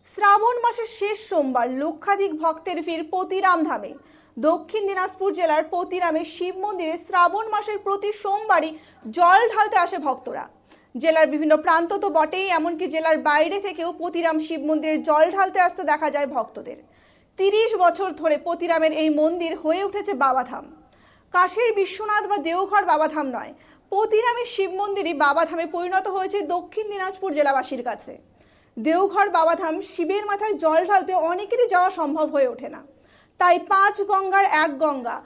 শ্রাবণ মাসের শেষ সোমবার লক্ষাধিক ভক্তের ভিড় পতিরাম ধামে। দক্ষিণ দিনাজপুর জেলার পতিরামে শিব মন্দিরে শ্রাবণ মাসের প্রতি সোমবারই জল ঢালতে আসে ভক্তরা। জেলার বিভিন্ন প্রান্ত তো বটেই, এমনকি জেলার বাইরে থেকেও পতিরাম শিব মন্দিরে জল ঢালতে আসতে দেখা যায় ভক্তদের। 30 বছর ধরে পতিরামের এই মন্দির হয়ে উঠেছে বাবাধাম। কাশীর বিশ্বনাথ বা দেওঘর বাবাধাম নয়, পতিরামের শিব মন্দিরই বাবাধামে পরিণত হয়েছে দক্ষিণ দিনাজপুর জেলাবাসীর কাছে। দেওঘর বাবাধাম শিবের মাথায় জল ঢালতে অনেকেরই যাওয়া সম্ভব হয়ে ওঠে না, তাই 5 গঙ্গার এক গঙ্গা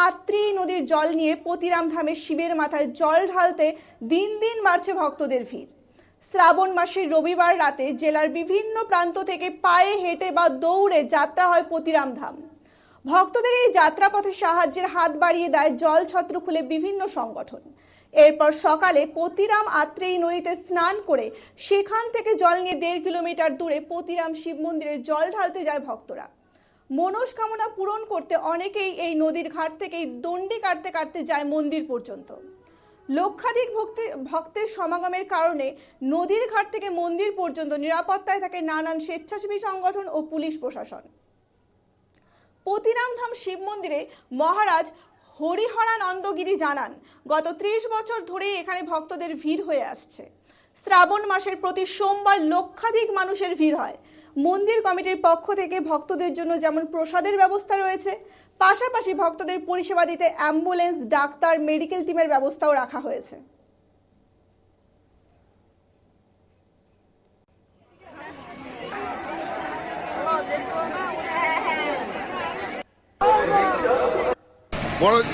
আত্রেয়ী নদীর জল নিয়ে পতিরাম ধামে শিবের মাথায় জল ঢালতে দিন দিন বাড়ছে ভক্তদের ভিড়। শ্রাবণ মাসের রবিবার রাতে জেলার বিভিন্ন প্রান্ত থেকে পায়ে হেঁটে বা দৌড়ে যাত্রা হয় পতিরাম ধাম। ভক্তদের এই যাত্রাপথে সাহায্যের হাত বাড়িয়ে দেয় জল ছত্র খুলে বিভিন্ন সংগঠন। এরপর সকালে পতিরাম আত্রেয়ী নদীতে স্নান করে সেখান থেকে জল নিয়ে 1.5 কিলোমিটার দূরে পতিরাম শিব মন্দিরে জল ঢালতে যায় ভক্তরা। মনস্কামনা পূরণ করতে অনেকেই এই নদীর ঘাট থেকেই দণ্ডি কাটতে কাটতে যায় মন্দির পর্যন্ত। লক্ষাধিক ভক্তের সমাগমের কারণে নদীর ঘাট থেকে মন্দির পর্যন্ত নিরাপত্তায় থাকে নানান স্বেচ্ছাসেবী সংগঠন ও পুলিশ প্রশাসন। পতিরাম ধাম শিব মন্দিরে মহারাজ হরিহরানন্দগিরি জানান, গত 30 বছর ধরেই এখানে ভক্তদের ভিড় হয়ে আসছে। শ্রাবণ মাসের প্রতি সোমবার লক্ষাধিক মানুষের ভিড় হয়। মন্দির কমিটির পক্ষ থেকে ভক্তদের জন্য যেমন প্রসাদের ব্যবস্থা রয়েছে, পাশাপাশি ভক্তদের পরিষেবা দিতে অ্যাম্বুলেন্স, ডাক্তার, মেডিকেল টিমের ব্যবস্থাও রাখা হয়েছে।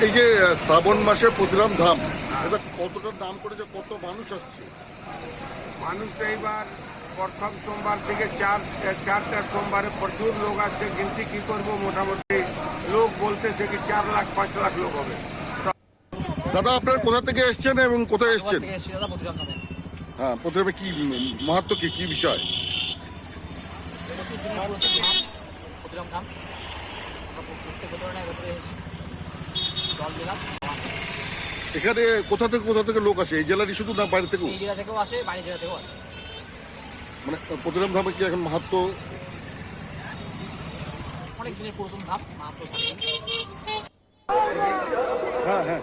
এই যে শ্রাবণ মাসে পতিরাম ধাম, এটা কতটা দাম করেছে, কত মানুষ আসছে? মানুষ এইবার প্রথম সোমবার থেকে চারটা সোমবারে প্রচুর লোক আসছে। গিনতি কি করবো, মোটামুটি লোক বলতেছে কি 4 লাখ 5 লাখ লোক হবে। দাদা, আপনার কোথা থেকে এসছেন এবং কোথায় এসছেন? হ্যাঁ, পতিরামে কি মাহাত্ম্য, কি বিষয়? এখানে কোথা থেকে লোক আসে? এই জেলারই শুধু না বাইরে থেকেও? মানে পতিরাম ধামে কি এখন মাহাত্ম্য? অনেক দিনের পুরাতন ধাম, মাহাত্ম্য। হ্যাঁ।